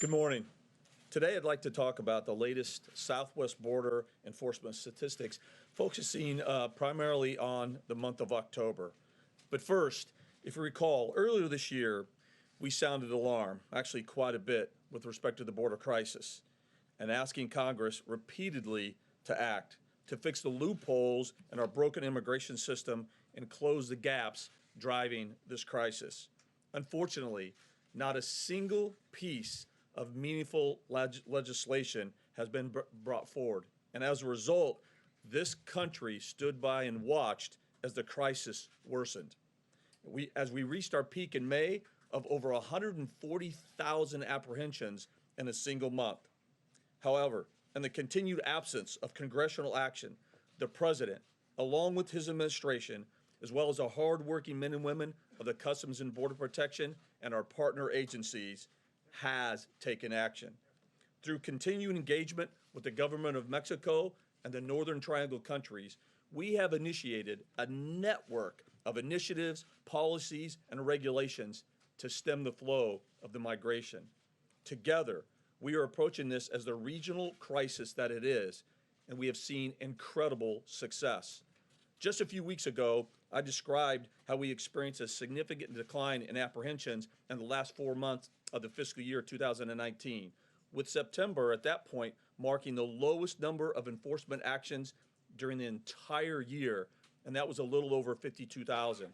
Good morning. Today I'd like to talk about the latest Southwest border enforcement statistics, focusing primarily on the month of October. But first, if you recall, earlier this year, we sounded alarm, actually quite a bit, with respect to the border crisis, and asking Congress repeatedly to act, to fix the loopholes in our broken immigration system and close the gaps driving this crisis. Unfortunately, not a single piece of meaningful legislation has been brought forward. And as a result, this country stood by and watched as the crisis worsened. As we reached our peak in May of over 140,000 apprehensions in a single month. However, in the continued absence of congressional action, the president, along with his administration, as well as the hardworking men and women of the Customs and Border Protection and our partner agencies, has taken action. Through continued engagement with the government of Mexico and the Northern Triangle countries, we have initiated a network of initiatives, policies, and regulations to stem the flow of the migration. Together, we are approaching this as the regional crisis that it is, and we have seen incredible success. Just a few weeks ago, I described how we experienced a significant decline in apprehensions in the last 4 months of the fiscal year 2019, with September at that point marking the lowest number of enforcement actions during the entire year, and that was a little over 52,000.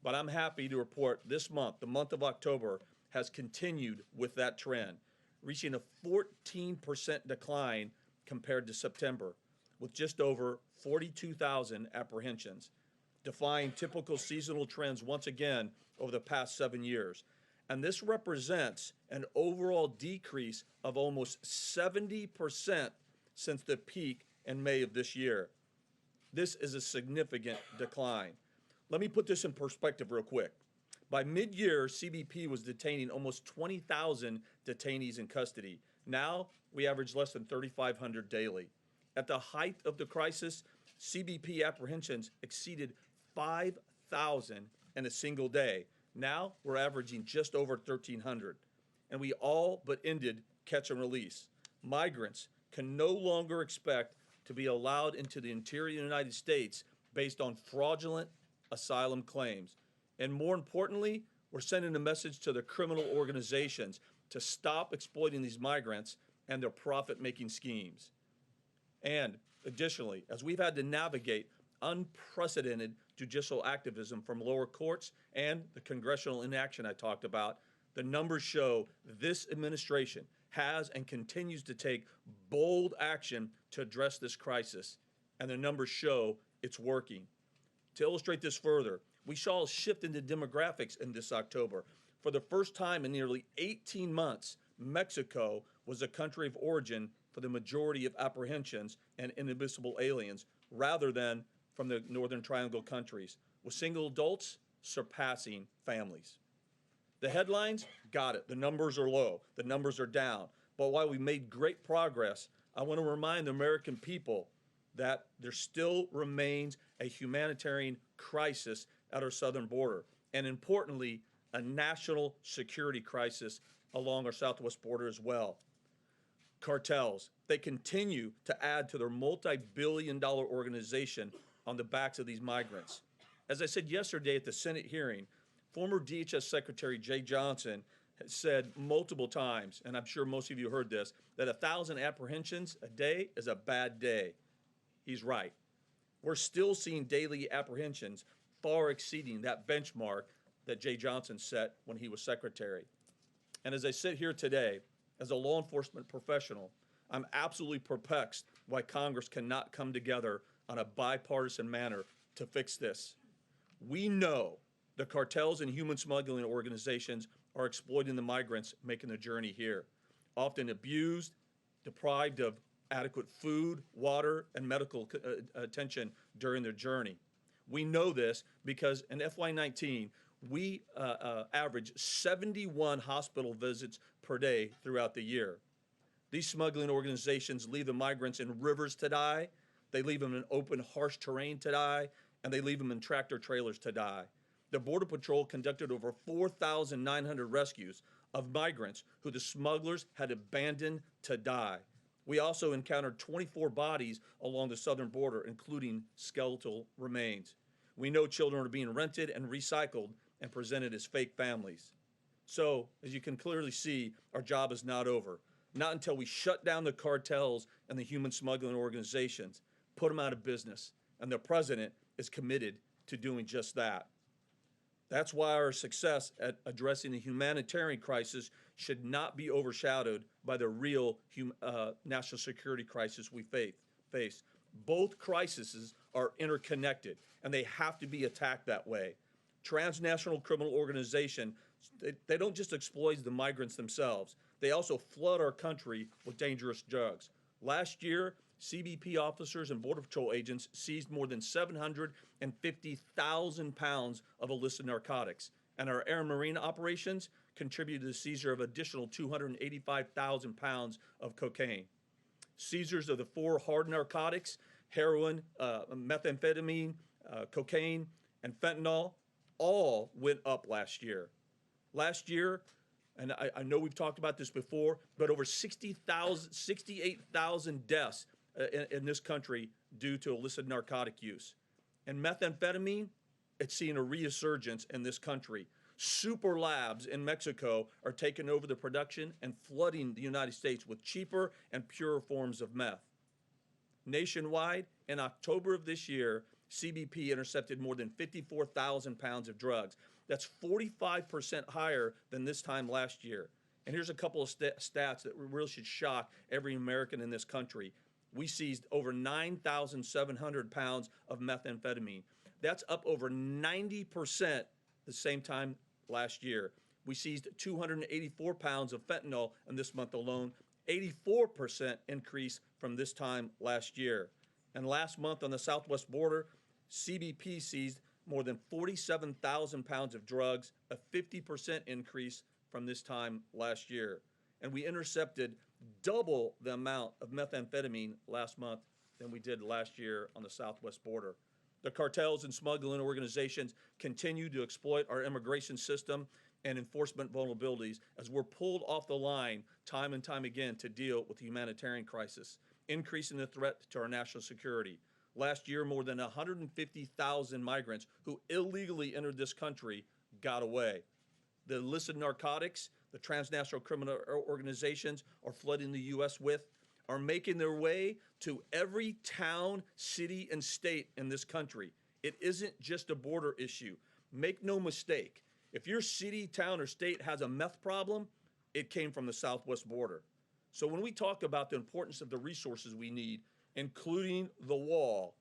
But I'm happy to report this month, the month of October, has continued with that trend, reaching a 14% decline compared to September, with just over 42,000 apprehensions, defying typical seasonal trends once again over the past 7 years. And this represents an overall decrease of almost 70% since the peak in May of this year. This is a significant decline. Let me put this in perspective real quick. By mid-year, CBP was detaining almost 20,000 detainees in custody. Now, we average less than 3,500 daily. At the height of the crisis, CBP apprehensions exceeded 5,000 in a single day. Now we're averaging just over 1,300. And we all but ended catch and release. Migrants can no longer expect to be allowed into the interior United States based on fraudulent asylum claims. And more importantly, we're sending a message to the criminal organizations to stop exploiting these migrants and their profit-making schemes. And additionally, as we've had to navigate unprecedented judicial activism from lower courts and the congressional inaction I talked about, the numbers show this administration has and continues to take bold action to address this crisis, and the numbers show it's working. To illustrate this further, we saw a shift in the demographics in this October. For the first time in nearly 18 months, Mexico was the country of origin for the majority of apprehensions and inadmissible aliens, rather than from the Northern Triangle countries, with single adults surpassing families. The headlines, got it. The numbers are low. The numbers are down. But while we made great progress, I want to remind the American people that there still remains a humanitarian crisis at our southern border, and importantly, a national security crisis along our southwest border as well. Cartels, they continue to add to their multi-billion-dollar organization on the backs of these migrants. As I said yesterday at the Senate hearing, former DHS Secretary Jay Johnson has said multiple times, and I'm sure most of you heard this, that 1,000 apprehensions a day is a bad day. He's right. We're still seeing daily apprehensions far exceeding that benchmark that Jay Johnson set when he was secretary. And as I sit here today, as a law enforcement professional, I'm absolutely perplexed why Congress cannot come together on a bipartisan manner to fix this. We know the cartels and human smuggling organizations are exploiting the migrants making the journey here, often abused, deprived of adequate food, water, and medical attention during their journey. We know this because in FY19, we average 71 hospital visits per day throughout the year. These smuggling organizations leave the migrants in rivers to die, they leave them in open, harsh terrain to die, and they leave them in tractor trailers to die. The Border Patrol conducted over 4,900 rescues, of migrants who the smugglers had abandoned to die. We also encountered 24 bodies along the southern border, including skeletal remains. We know children are being rented and recycled and presented as fake families. So, as you can clearly see, our job is not over. Not until we shut down the cartels and the human smuggling organizations, put them out of business, and the president is committed to doing just that. That's why our success at addressing the humanitarian crisis should not be overshadowed by the real national security crisis we face. Both crises are interconnected, and they have to be attacked that way. Transnational criminal organizations, they don't just exploit the migrants themselves. They also flood our country with dangerous drugs. Last year, CBP officers and Border Patrol agents seized more than 750,000 pounds of illicit narcotics, and our air and marine operations contributed to the seizure of additional 285,000 pounds of cocaine. Seizures of the 4 hard narcotics, heroin, methamphetamine, cocaine, and fentanyl, all went up last year. Last year, and I know we've talked about this before, but over 68,000 deaths in this country due to illicit narcotic use. And methamphetamine, it's seeing a resurgence in this country. Super labs in Mexico are taking over the production and flooding the United States with cheaper and purer forms of meth. Nationwide, in October of this year, CBP intercepted more than 54,000 pounds of drugs. That's 45% higher than this time last year. And here's a couple of stats that really should shock every American in this country. We seized over 9,700 pounds of methamphetamine. That's up over 90% the same time last year. We seized 284 pounds of fentanyl in this month alone, 84% increase from this time last year. And last month on the southwest border, CBP seized more than 47,000 pounds of drugs, a 50% increase from this time last year. And we intercepted double the amount of methamphetamine last month than we did last year on the southwest border. The cartels and smuggling organizations continue to exploit our immigration system and enforcement vulnerabilities as we're pulled off the line time and time again to deal with the humanitarian crisis, increasing the threat to our national security. Last year, more than 150,000 migrants who illegally entered this country got away. The illicit narcotics the transnational criminal organizations are flooding the U.S. with are making their way to every town, city, and state in this country. It isn't just a border issue. Make no mistake, if your city, town, or state has a meth problem, it came from the southwest border. So when we talk about the importance of the resources we need, including the wall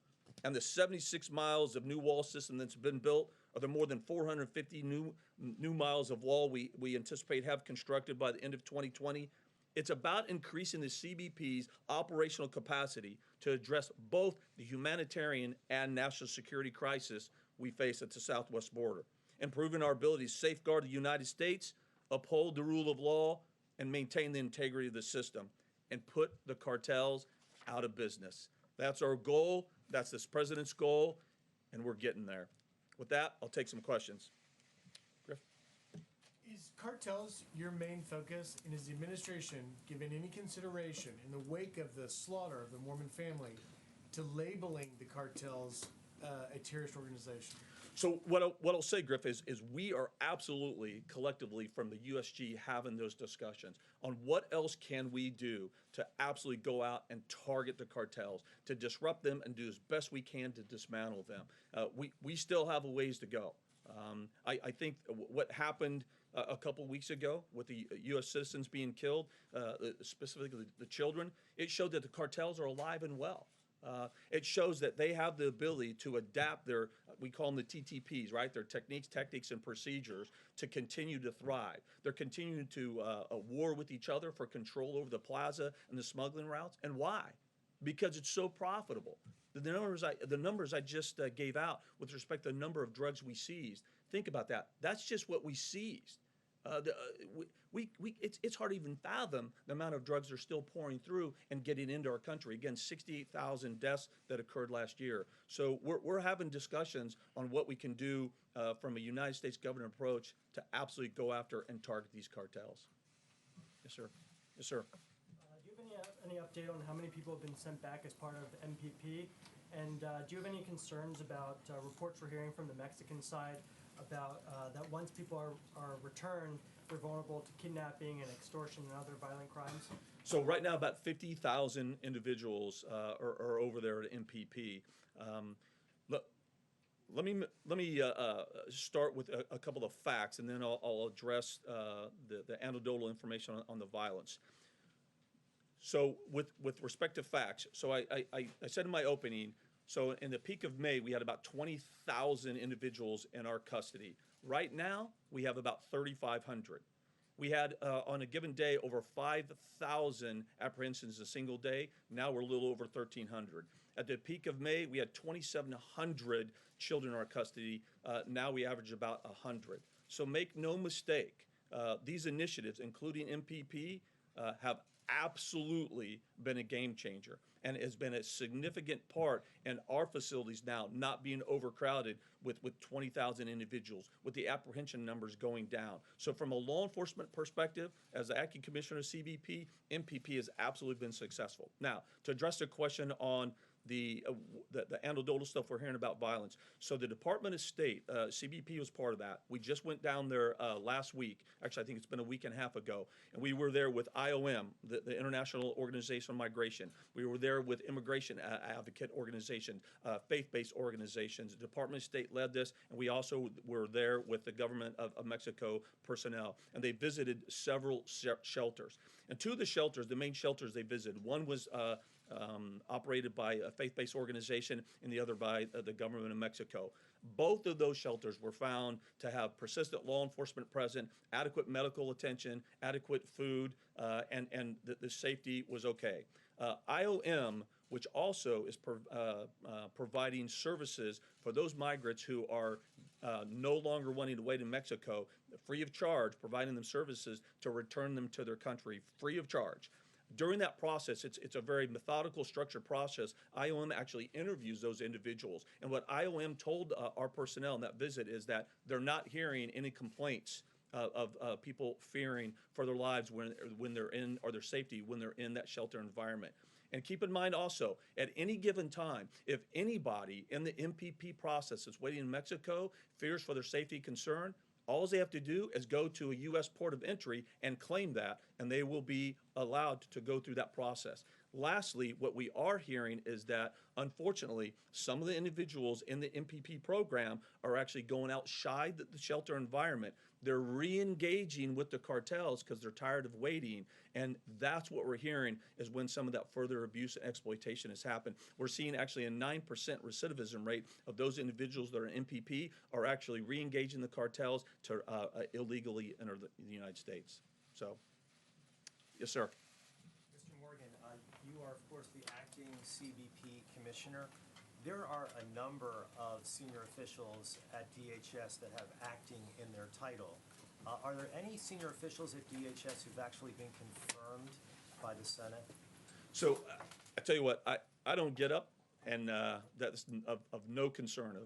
and the 76 miles of new wall system that's been built, or the more than 450 new miles of wall we anticipate have constructed by the end of 2020, it's about increasing the CBP's operational capacity to address both the humanitarian and national security crisis we face at the southwest border, improving our ability to safeguard the United States, uphold the rule of law, and maintain the integrity of the system, and put the cartels out of business. That's our goal. That's this president's goal, and we're getting there. With that, I'll take some questions. Griff? Is cartels your main focus, and is the administration given any consideration in the wake of the slaughter of the Mormon family to labeling the cartels a terrorist organization? So what I'll say, Griff, is we are absolutely collectively from the USG having those discussions on what else can we do to absolutely go out and target the cartels, to disrupt them and do as best we can to dismantle them. We still have a ways to go. I think what happened a couple weeks ago with the U.S. citizens being killed, specifically the children, it showed that the cartels are alive and well. It shows that they have the ability to adapt their, we call them the TTPs, right? Their techniques, tactics, and procedures to continue to thrive. They're continuing to war with each other for control over the plaza and the smuggling routes. And why? Because it's so profitable. The numbers I just gave out with respect to the number of drugs we seized, think about that. That's just what we seized. It's hard to even fathom the amount of drugs they're still pouring through and getting into our country. Again, 68,000 deaths that occurred last year. So we're having discussions on what we can do from a United States government approach to absolutely go after and target these cartels. Yes, sir. Yes, sir. Do you have any update on how many people have been sent back as part of MPP? And do you have any concerns about reports we're hearing from the Mexican side about that once people are returned, they're vulnerable to kidnapping and extortion and other violent crimes? So right now, about 50,000 individuals are over there at MPP. Let me start with a couple of facts, and then I'll address the anecdotal information on the violence. So with respect to facts, so I said in my opening, so in the peak of May, we had about 20,000 individuals in our custody. Right now, we have about 3,500. We had, on a given day, over 5,000 apprehensions a single day. Now we're a little over 1,300. At the peak of May, we had 2,700 children in our custody. Now we average about 100. So make no mistake, these initiatives, including MPP, have absolutely been a game changer and has been a significant part in our facilities now not being overcrowded with 20,000 individuals, with the apprehension numbers going down. So from a law enforcement perspective, as the acting commissioner of CBP, MPP has absolutely been successful. Now, to address the question on the anecdotal stuff we're hearing about violence. So the Department of State, CBP was part of that. We just went down there last week. Actually, I think it's been a week and a half ago. And we were there with IOM, the International Organization on Migration. We were there with immigration advocate organizations, faith-based organizations. The Department of State led this, and we also were there with the government of Mexico personnel. And they visited several shelters. And two of the shelters, the main shelters they visited, one was operated by a faith-based organization and the other by the government of Mexico. Both of those shelters were found to have persistent law enforcement present, adequate medical attention, adequate food, and the safety was okay. IOM, which also is providing services for those migrants who are no longer wanting to wait in Mexico, free of charge, providing them services to return them to their country free of charge. During that process, it's a very methodical, structured process. IOM actually interviews those individuals. And what IOM told our personnel in that visit is that they're not hearing any complaints of people fearing for their lives when they're in, or their safety when they're in that shelter environment. And keep in mind also, at any given time, if anybody in the MPP process is waiting in Mexico fears for their safety and concern, all they have to do is go to a U.S. port of entry and claim that, and they will be allowed to go through that process. Lastly, what we are hearing is that, unfortunately, some of the individuals in the MPP program are actually going outside the shelter environment. They're re-engaging with the cartels because they're tired of waiting, and that's what we're hearing is when some of that further abuse and exploitation has happened. We're seeing actually a 9% recidivism rate of those individuals that are in MPP are actually re-engaging the cartels to illegally enter the United States. So, yes, sir. Mr. Morgan, you are, of course, the acting CBP Commissioner. There are a number of senior officials at DHS that have acting in their title. Are there any senior officials at DHS who've actually been confirmed by the Senate? So, I tell you what, I don't get up, and that's of no concern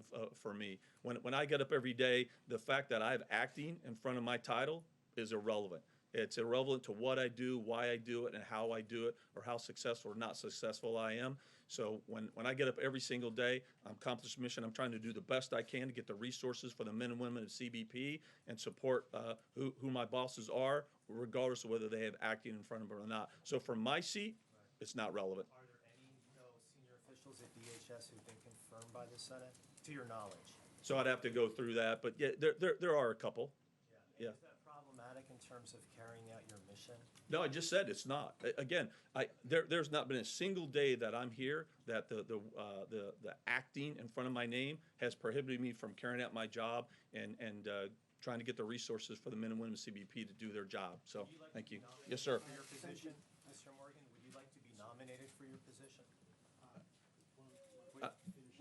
for me. When I get up every day, the fact that I have acting in front of my title is irrelevant. It's irrelevant to what I do, why I do it, and how I do it, or how successful or not successful I am. So when I get up every single day, I'm accomplishing the mission. I'm trying to do the best I can to get the resources for the men and women of CBP and support who my bosses are, regardless of whether they have acting in front of them or not. So from my seat, it's not relevant. Are there any senior officials at DHS who've been confirmed by the Senate, to your knowledge? So I'd have to go through that, but yeah, there are a couple. Yeah. Is that problematic in terms of carrying out your mission? No, I just said it's not. Again, there's not been a single day that I'm here that the acting in front of my name has prohibited me from carrying out my job and trying to get the resources for the men and women of CBP to do their job. So, thank you. Yes, sir. For your position, Mr. Morgan, would you like to be nominated for your position?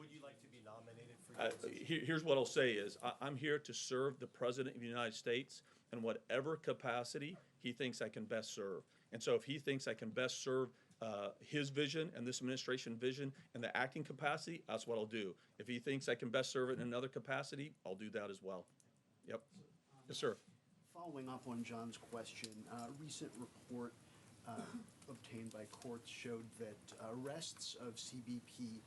Would you like to be nominated for your position? Here's what I'll say is, I'm here to serve the President of the United States in whatever capacity he thinks I can best serve. And so if he thinks I can best serve his vision and this administration vision in the acting capacity, that's what I'll do. If he thinks I can best serve it in another capacity, I'll do that as well. Yep. Yes, sir. Following up on John's question, a recent report obtained by courts showed that arrests of CBP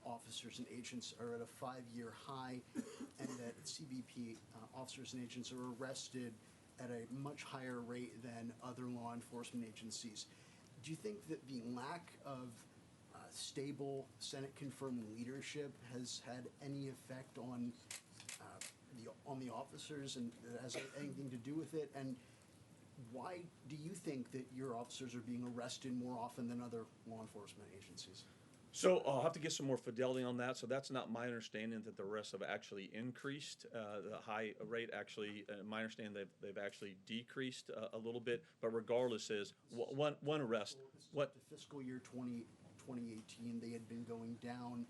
officers and agents are at a 5-year high, and that CBP officers and agents are arrested at a much higher rate than other law enforcement agencies. Do you think that the lack of stable Senate-confirmed leadership has had any effect on the officers, and has anything to do with it? And why do you think that your officers are being arrested more often than other law enforcement agencies? So I'll have to get some more fidelity on that. So that's not my understanding that the arrests have actually increased. The high rate actually, my understanding, they've actually decreased a little bit. But regardless, is one arrest. What? The fiscal year 2018, they had been going down,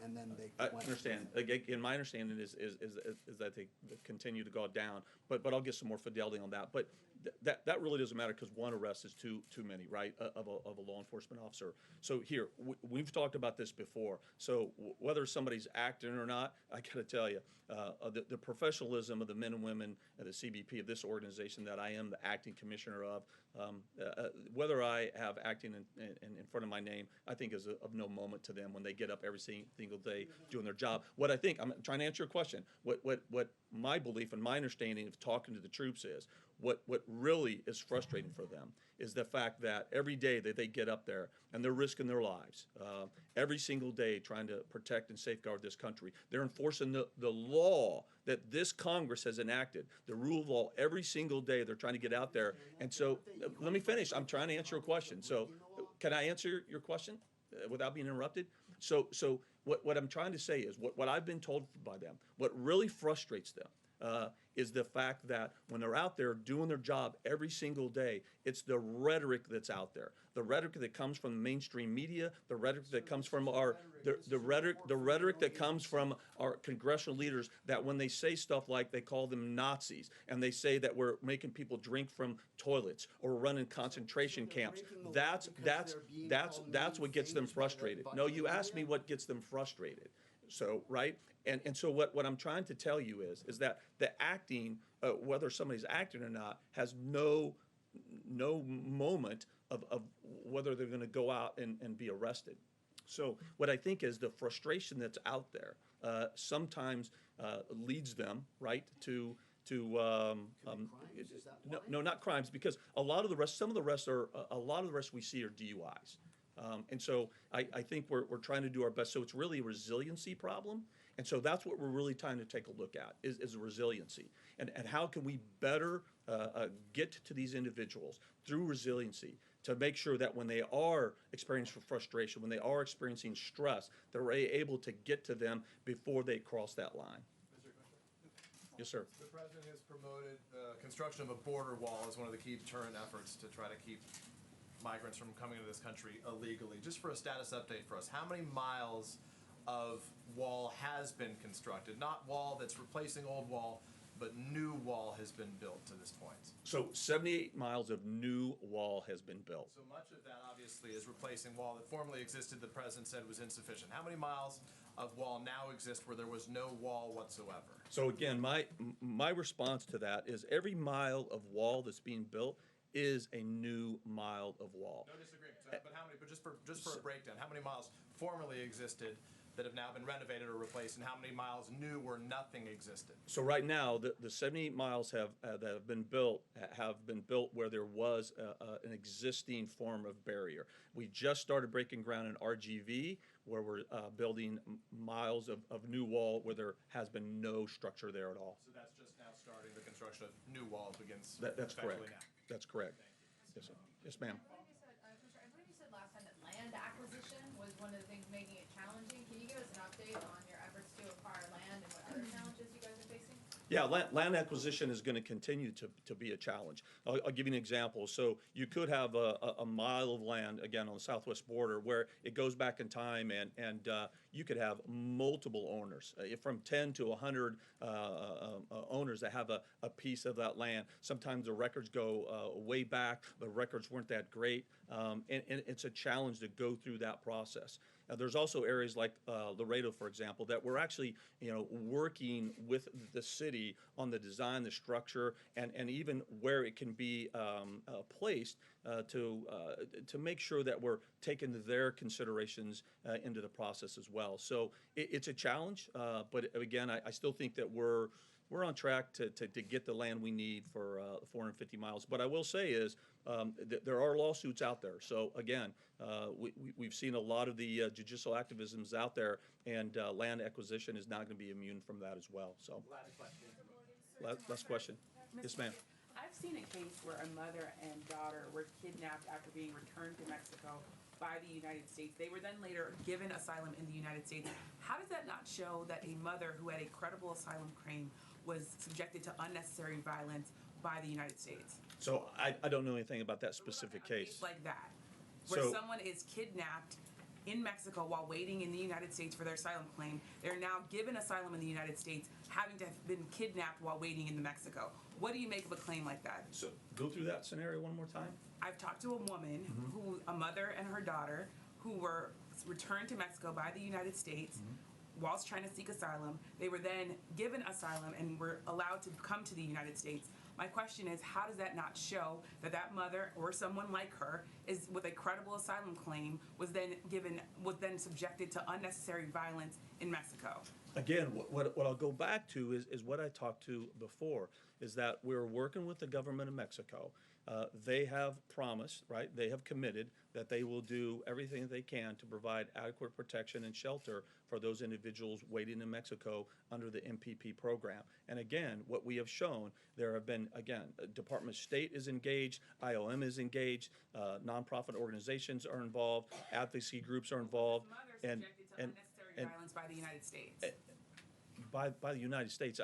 and then they I went. understand. Again, my understanding is that they continue to go down. But I'll get some more fidelity on that. But that really doesn't matter, because one arrest is too many, right, of a law enforcement officer. So here, we've talked about this before. So whether somebody's acting or not, I got to tell you, the professionalism of the men and women at the CBP, of this organization that I am the acting commissioner of, whether I have acting in front of my name, I think is of no moment to them when they get up every single day doing their job. What I think, I'm trying to answer your question, what my belief and my understanding of talking to the troops is, what really is frustrating for them is the fact that every day that they get up there and they're risking their lives, every single day trying to protect and safeguard this country. They're enforcing the law that this Congress has enacted, the rule of law. Every single day they're trying to get out there. And so, let me finish. I'm trying to answer your question. So, can I answer your question without being interrupted? So what I'm trying to say is, what I've been told by them, what really frustrates them, is the fact that when they're out there doing their job every single day, it's the rhetoric that's out there, the rhetoric that comes from the mainstream media, the rhetoric that comes from the rhetoric that comes from our congressional leaders, that when they say stuff like they call them Nazis, and they say that we're making people drink from toilets or running concentration camps, that's what gets them frustrated. No, you asked me what gets them frustrated. So, right? And so what I'm trying to tell you is that the acting, whether somebody's acting or not, has no moment of whether they're going to go out and be arrested. So what I think is the frustration that's out there sometimes leads them, right, to Crimes? Is that why? no, not crimes, because a lot of the rest we see are DUIs. And so I think we're trying to do our best. So it's really a resiliency problem. And so that's what we're really trying to take a look at, is resiliency. And how can we better get to these individuals through resiliency to make sure that when they are experiencing frustration, when they are experiencing stress, they're able to get to them before they cross that line. Mr. Commissioner? Yes, sir. The president has promoted construction of a border wall as one of the key deterrent efforts to try to keep migrants from coming into this country illegally. Just for a status update for us, how many miles of wall has been constructed? Not wall that's replacing old wall, but new wall has been built to this point. So 78 miles of new wall has been built. So much of that obviously is replacing wall that formerly existed, the president said was insufficient. How many miles of wall now exist where there was no wall whatsoever? So again, my response to that is every mile of wall that's being built is a new mile of wall. No disagreement, but how many, but just for a breakdown, how many miles formerly existed that have now been renovated or replaced, and how many miles new where nothing existed? So right now, the 78 miles that have been built where there was an existing form of barrier. We just started breaking ground in RGV, where we're building miles of new wall where there has been no structure there at all. So that's just now starting, the construction of new wall begins That's correct. effectively now. That's correct. Yes, sir. Yes, ma'am. I believe you said last time that land acquisition was one of the things making it challenging. Can you give us an update on your efforts to acquire land and what other challenges you guys are facing? Yeah, land acquisition is going to continue to be a challenge. I'll give you an example. So you could have a mile of land, again, on the southwest border, where it goes back in time, and you could have multiple owners, from 10 to 100 owners that have a piece of that land. Sometimes the records go way back. The records weren't that great, and it's a challenge to go through that process. There's also areas like Laredo, for example, that we're actually, working with the city on the design, the structure, and even where it can be placed to make sure that we're taking their considerations into the process as well. So it's a challenge, but again, I still think that we're on track to get the land we need for 450 miles. But I will say is there are lawsuits out there. So again, we've seen a lot of the judicial activisms out there, and land acquisition is not going to be immune from that as well. So last question. Yes, ma'am. I've seen a case where a mother and daughter were kidnapped after being returned to Mexico by the United States. They were then later given asylum in the United States. How does that not show that a mother who had a credible asylum claim was subjected to unnecessary violence by the United States? So I don't know anything about that specific case. Like that, where So- someone is kidnapped in Mexico while waiting in the United States for their asylum claim. They're now given asylum in the United States, having to have been kidnapped while waiting in Mexico. What do you make of a claim like that? So go through that scenario one more time. I've talked to a woman a mother and her daughter, who were returned to Mexico by the United States whilst trying to seek asylum. They were then given asylum and were allowed to come to the United States. My question is, how does that not show that that mother or someone like her is with a credible asylum claim was then subjected to unnecessary violence in Mexico? Again, what I'll go back to is what I talked to before, is that we're working with the government of Mexico. They have promised, right? They have committed that they will do everything that they can to provide adequate protection and shelter for those individuals waiting in Mexico under the MPP program. And again, what we have shown, there have been, again, Department of State is engaged, IOM is engaged, nonprofit organizations are involved, advocacy groups are involved, Mother and subjected to unnecessary violence by the United States. by the United States.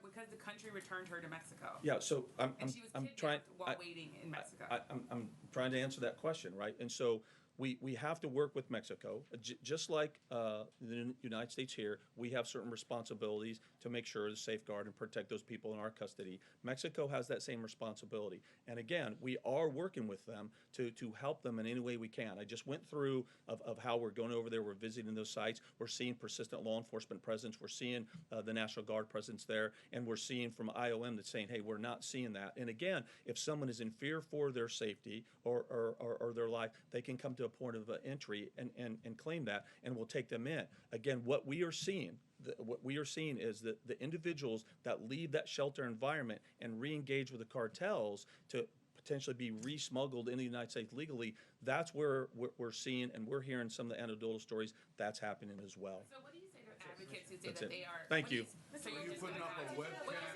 Because the country returned her to Mexico. Yeah, so And she was I'm kidnapped trying. while waiting in Mexico. I'm trying to answer that question, right? And so we have to work with Mexico, just like the United States here. We have certain responsibilities to make sure to safeguard and protect those people in our custody. Mexico has that same responsibility. And again, we are working with them to help them in any way we can. I just went through of how we're going over there. We're visiting those sites. We're seeing persistent law enforcement presence. We're seeing the National Guard presence there. And we're seeing from IOM that's saying, hey, we're not seeing that. And again, if someone is in fear for their safety or their life, they can come to a point of entry and claim that, and we'll take them in. Again, what we are seeing is that the individuals that leave that shelter environment and re-engage with the cartels to potentially be re-smuggled in the United States legally, that's where we're seeing, and we're hearing some of the anecdotal stories, that's happening as well. So what do you say to advocates who say That's that it. they are? Thank you. So you're You just putting gonna up a have- webcam? What do you